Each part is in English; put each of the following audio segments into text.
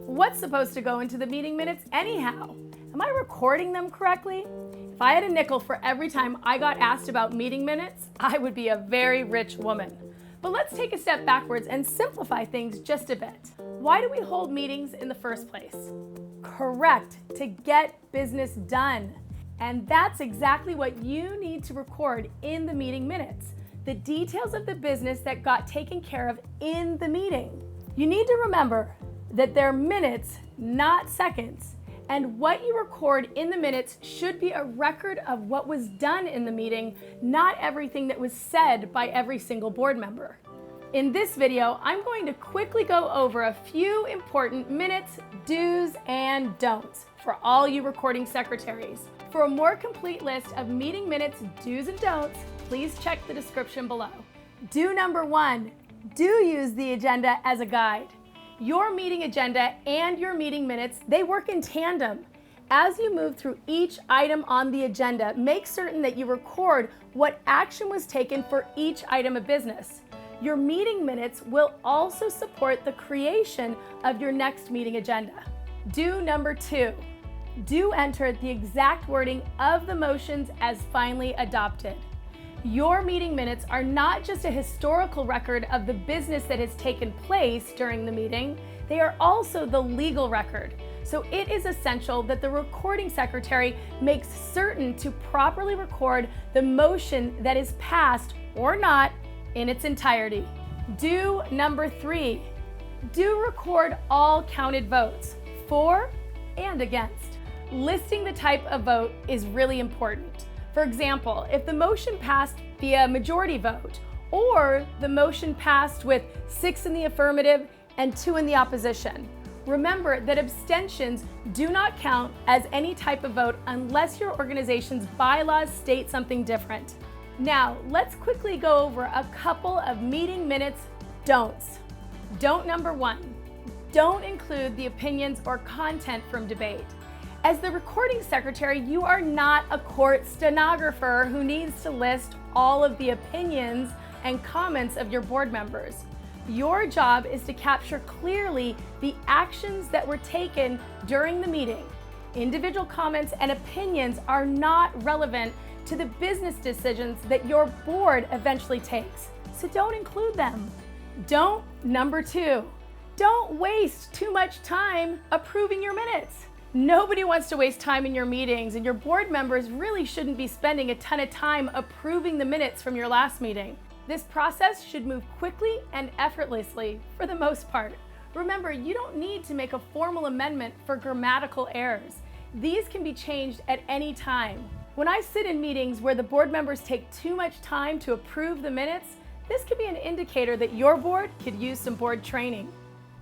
What's supposed to go into the meeting minutes anyhow? Am I recording them correctly? If I had a nickel for every time I got asked about meeting minutes, I would be a very rich woman. But let's take a step backwards and simplify things just a bit. Why do we hold meetings in the first place? Correct, to get business done. And that's exactly what you need to record in the meeting minutes. The details of the business that got taken care of in the meeting. You need to remember that they're minutes, not seconds. And what you record in the minutes should be a record of what was done in the meeting, not everything that was said by every single board member. In this video, I'm going to quickly go over a few important minutes, do's, and don'ts for all you recording secretaries. For a more complete list of meeting minutes, do's, and don'ts, please check the description below. Do number 1, do use the agenda as a guide. Your meeting agenda and your meeting minutes, they work in tandem. As you move through each item on the agenda, make certain that you record what action was taken for each item of business. Your meeting minutes will also support the creation of your next meeting agenda. Do number 2, do enter the exact wording of the motions as finally adopted. Your meeting minutes are not just a historical record of the business that has taken place during the meeting, they are also the legal record. So it is essential that the recording secretary makes certain to properly record the motion that is passed or not in its entirety. Do number 3, do record all counted votes, for and against. Listing the type of vote is really important. For example, if the motion passed via majority vote, or the motion passed with 6 in the affirmative and 2 in the opposition. Remember that abstentions do not count as any type of vote unless your organization's bylaws state something different. Now, let's quickly go over a couple of meeting minutes don'ts. Don't number 1, don't include the opinions or content from debate. As the recording secretary, you are not a court stenographer who needs to list all of the opinions and comments of your board members. Your job is to capture clearly the actions that were taken during the meeting. Individual comments and opinions are not relevant to the business decisions that your board eventually takes, so don't include them. Don't number 2, don't waste too much time approving your minutes. Nobody wants to waste time in your meetings, and your board members really shouldn't be spending a ton of time approving the minutes from your last meeting. This process should move quickly and effortlessly for the most part. Remember, you don't need to make a formal amendment for grammatical errors. These can be changed at any time. When I sit in meetings where the board members take too much time to approve the minutes, this could be an indicator that your board could use some board training.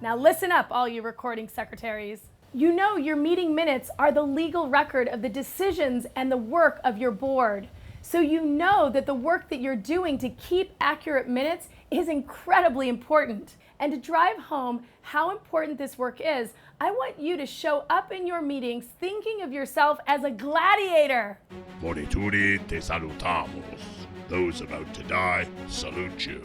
Now listen up, all you recording secretaries. You know your meeting minutes are the legal record of the decisions and the work of your board. So you know that the work that you're doing to keep accurate minutes is incredibly important. And to drive home how important this work is, I want you to show up in your meetings thinking of yourself as a gladiator. Morituri te salutamos. Those about to die salute you.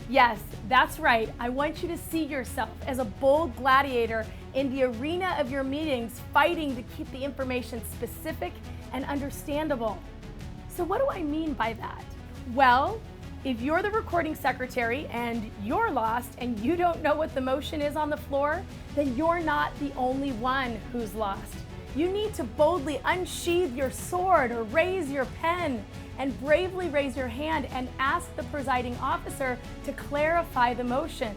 Yes, that's right. I want you to see yourself as a bold gladiator in the arena of your meetings, fighting to keep the information specific and understandable. So what do I mean by that? Well, if you're the recording secretary and you're lost and you don't know what the motion is on the floor, then you're not the only one who's lost. You need to boldly unsheathe your sword or raise your pen and bravely raise your hand and ask the presiding officer to clarify the motion.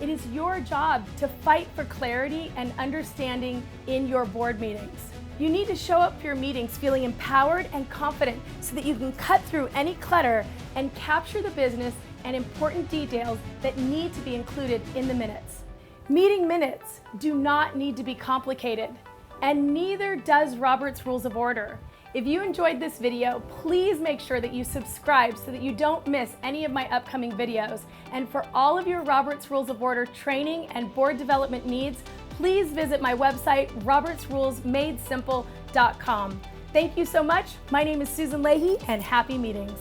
It is your job to fight for clarity and understanding in your board meetings. You need to show up for your meetings feeling empowered and confident so that you can cut through any clutter and capture the business and important details that need to be included in the minutes. Meeting minutes do not need to be complicated, and neither does Robert's Rules of Order. If you enjoyed this video, please make sure that you subscribe so that you don't miss any of my upcoming videos. And for all of your Robert's Rules of Order training and board development needs, please visit my website, robertsrulesmadesimple.com. Thank you so much. My name is Susan Leahy, and happy meetings.